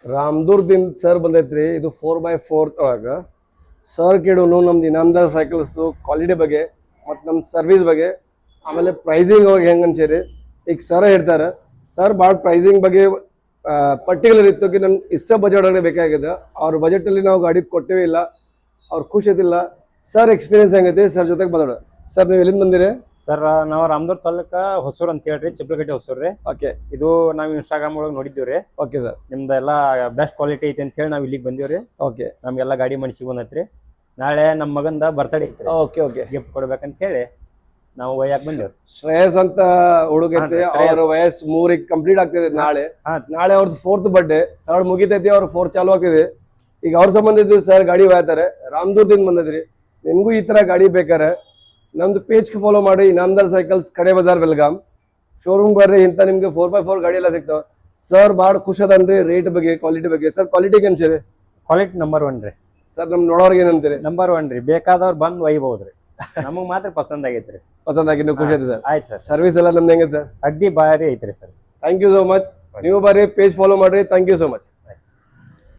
ರಾಮದುರ್ಗದಿಂದ sir ಬಂದೈತ್ರಿ. ಇದು 4x4 ಒಳಗ sir ಕೇಳೋನು ನಮ್ದು ಇನಾಮದಾರ್ ಸೈಕಲ್ಸ್ ಕ್ವಾಲಿಟಿ ಬಗ್ಗೆ ಮತ್ತು ನಮ್ಮ ಸರ್ವಿಸ್ ಬಗ್ಗೆ, ಆಮೇಲೆ ಪ್ರೈಸಿಂಗ್ ಅವಾಗ ಹೆಂಗೆ ಅನ್ಸೇರಿ ಈಗ ಸರ್ ಹೇಳ್ತಾರೆ. ಸರ್ ಭಾಳ ಪ್ರೈಸಿಂಗ್ ಬಗ್ಗೆ ಪರ್ಟಿಕ್ಯುಲರ್ ಇತ್ತು ಕಿ ನನ್ಗೆ ಇಷ್ಟ ಬಜೆಟ್ ಒಳಗೆ ಬೇಕಾಗಿದೆ. ಅವ್ರ ಬಜೆಟಲ್ಲಿ ನಾವು ಗಾಡಿ ಕೊಟ್ಟೇವೇ ಇಲ್ಲ, ಅವ್ರು ಖುಷಿ ಐತಿಲ್ಲ. ಸರ್ ಎಕ್ಸ್ಪೀರಿಯನ್ಸ್ ಹೆಂಗೈತಿ ಸರ್ ಜೊತೆಗೆ ಮಾತಾಡೋಣ. ಸರ್ ನೀವು ಎಲ್ಲಿಂದ ಬಂದಿರಿ? ಸರ್ ನಾವು ರಾಮದುರ್ಗ ತಾಲೂಕ ಹೊಸೂರು ಅಂತ ಹೇಳ್ರಿ, ಚಿಪ್ಲಗಟ್ಟೆ ಹೊಸೂರು ರೀ. ಓಕೆ, ಇದು ನಾವು ಇನ್ಸ್ಟಾಗ್ರಾಮ್ ಒಳಗೆ ನೋಡಿದ್ದೀವಿ ರೀ. Okay sir. ನಿಮ್ದೆಲ್ಲ ಬೆಸ್ಟ್ ಕ್ವಾಲಿಟಿ ಐತಿ ಅಂತ ಹೇಳಿ ನಾವು ಇಲ್ಲಿಗೆ ಬಂದೀವಿ ರೀ. ಓಕೆ, ನಮಗೆಲ್ಲ ಗಾಡಿ ಮನ್ಸಿಗೆ ಬಂದೈತ್ರಿ. ನಾಳೆ ನಮ್ಮ ಮಗಂದ ಬರ್ತಡೇ ಐತ್ರಿ, ಓಕೆ ಓಕೆ. ಗಿಫ್ಟ್ ಕೊಡ್ಬೇಕಂತ ಹೇಳಿ ನಾವು ಒಯ್ಯಾಕ ಬಂದೇವ್ರಿ. ಶ್ರೇಯಸ್ ಅಂತ ಹುಡುಗೈತಿ, ಅವ್ರ ವಯಸ್ಸು 3 ಕಂಪ್ಲೀಟ್ ಆಗ್ತಿದೆ ನಾಳೆ. ಹಾ. ನಾಳೆ ಅವ್ರದ್ದು 4th ಬರ್ಡೇ, 3 ಮುಗಿತೈತಿ, ಅವ್ರ 4 ಚಾಲು ಆಗ್ತಿದೆ. ಈಗ ಅವ್ರ ಸಂಬಂಧ ಇದ್ದು ಸರ್ ಗಾಡಿ ಒಯ್ತಾರೆ, ರಾಮದುರ್ಗದಿಂದ ಬಂದಿದ್ರಿ. ನಿಮ್ಗೂ ಈ ತರ ಗಾಡಿ ಬೇಕಾರೆ ನಮ್ದು ಪೇಜ್ ಫಾಲೋ ಮಾಡಿ, ಇನಾಮದಾರ್ ಸೈಕಲ್ಸ್, ಕಡೆ ಬಜಾರ್, ಬೆಲ್ಗಾಮ್. ಶೋರೂಮ್ ಬರ್ರಿ, ಇಂತ ನಿಮ್ಗೆ 4x4 ಗಾಡಿ ಎಲ್ಲ ಸಿಗ್ತಾವ. ಸರ್ ಭಾಳ ಖುಷಿ ಅದನ್ರಿ ರೇಟ್ ಬಗ್ಗೆ, ಕ್ವಾಲಿಟಿ ಬಗ್ಗೆ. ಸರ್ ಕ್ವಾಲಿಟಿ ಅನ್ಸಿರಿ? ಕ್ವಾಲಿಟಿ ನಂಬರ್ 1 ರೀ. ಸರ್ ನಮ್ ನೋಡೋರ್ಗೆ ಏನಂತೀರಿ? ನಂಬರ್ 1 ರೀ. ಬೇಕಾದವ್ರು ಬಂದು ಒಯ್ಬಹುದ್ರಿ. ನಮಗ್ ಮಾತ್ರ ಪಸಂದ್ ಆಗೈತ್ರಿ. ಪಸಂದ್ ಆಗಿ ನೀವು ಖುಷಿ ಐತೆ ಸರ್? ಆಯ್ತು ಸರ್. ಸರ್ವಿಸ್ ಎಲ್ಲ ನಮ್ದು ಹೆಂಗೆ ಸರ್? ಅಗ್ದಿ ಭಾರಿ ಐತ್ರಿ sir. Thank you so much. ನೀವು ಬರ್ರಿ, ಪೇಜ್ ಫಾಲೋ ಮಾಡ್ರಿ. Thank you so much.